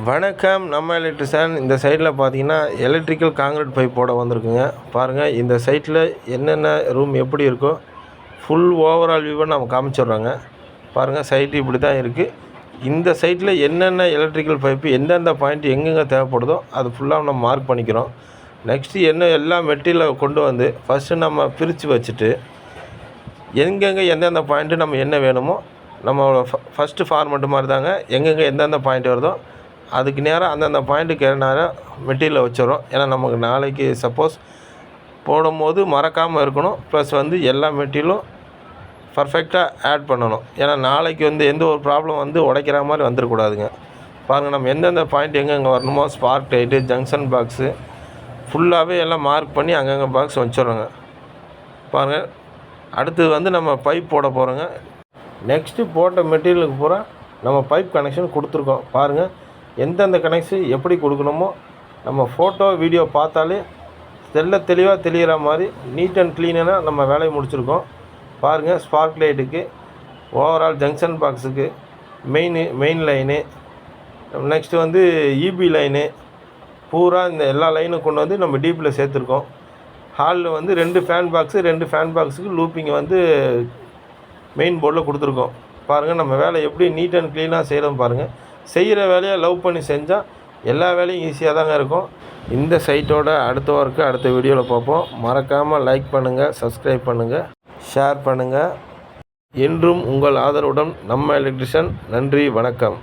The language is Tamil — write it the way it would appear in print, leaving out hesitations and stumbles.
வணக்கம். நம்ம எலக்ட்ரிஷியன். இந்த சைடில் பார்த்தீங்கன்னா எலக்ட்ரிக்கல் காங்கிரீட் பைப் போட வந்திருக்குங்க. பாருங்கள், இந்த சைட்டில் என்னென்ன ரூம் எப்படி இருக்கோ ஃபுல் ஓவரால் வியூவை நம்ம காமிச்சிடுறோங்க. பாருங்கள், சைட்டு இப்படி தான் இருக்குது. இந்த சைட்டில் என்னென்ன எலக்ட்ரிக்கல் பைப்பு எந்தெந்த பாயிண்ட் எங்கெங்கே தேவைப்படுதோ அது ஃபுல்லாக நம்ம மார்க் பண்ணிக்கிறோம். நெக்ஸ்ட்டு என்ன எல்லா மெட்டீரியலை கொண்டு வந்து ஃபஸ்ட்டு நம்ம பிரித்து வச்சுட்டு எங்கெங்கே எந்தெந்த பாயிண்ட்டு நம்ம என்ன வேணுமோ நம்ம ஃபஸ்ட்டு ஃபார்மெட்டு மாதிரி தாங்க. எங்கெங்கே எந்தெந்த பாயிண்ட் வருதோ அதுக்கு நேராக அந்தந்த பாயிண்ட்டுக்கு நேரம் மெட்டீரியலை வச்சிடறோம். ஏன்னா நமக்கு நாளைக்கு சப்போஸ் போடும்போது மறக்காமல் இருக்கணும். ப்ளஸ் எல்லா மெட்டீரியலும் பர்ஃபெக்டாக ஆட் பண்ணணும். ஏன்னா நாளைக்கு எந்த ஒரு ப்ராப்ளம் உடைக்கிற மாதிரி வந்துடக்கூடாதுங்க. பாருங்கள், நம்ம எந்தெந்த பாயிண்ட் எங்கெங்கே வரணுமோ ஸ்பார்க் லைட்டு, ஜங்ஷன் பாக்ஸு ஃபுல்லாகவே எல்லாம் மார்க் பண்ணி அங்கங்கே பாக்ஸ் வச்சிடறோங்க. பாருங்கள், அடுத்தது நம்ம பைப் போட போகிறோங்க. நெக்ஸ்ட்டு போட்ட மெட்டீரியலுக்கு பூரா நம்ம பைப் கனெக்ஷன் கொடுத்துருக்கோம். பாருங்கள், எந்தெந்த கனெக்ஷன் எப்படி கொடுக்கணுமோ நம்ம ஃபோட்டோ வீடியோ பார்த்தாலே தெளிவாக தெரிகிற மாதிரி நீட் அண்ட் க்ளீனாக நம்ம வேலையை முடிச்சுருக்கோம். பாருங்கள், ஸ்பார்க் லைட்டுக்கு, ஓவரால் ஜங்ஷன் பாக்ஸுக்கு, main line, next EB line பூரா இந்த எல்லா லைனும் கொண்டு நம்ம டீப்பில் சேர்த்துருக்கோம். ஹாலில் 2 ஃபேன் பாக்ஸு, 2 ஃபேன் பாக்ஸுக்கு லூப்பிங் மெயின் போர்டில் கொடுத்துருக்கோம். பாருங்கள், நம்ம வேலை எப்படி நீட் அண்ட் க்ளீனாக செய்கிறோம். பாருங்கள், செய்கிற வேலையை லவ் பண்ணி செஞ்சால் எல்லா வேலையும் ஈஸியாக தாங்க இருக்கும். இந்த சைட்டோட அடுத்த ஒர்க்கு அடுத்த வீடியோவில் பார்ப்போம். மறக்காமல் லைக் பண்ணுங்கள், சப்ஸ்கிரைப் பண்ணுங்கள், ஷேர் பண்ணுங்கள். என்றும் உங்கள் ஆதரவுடன் நம்ம எலக்ட்ரிஷியன். நன்றி, வணக்கம்.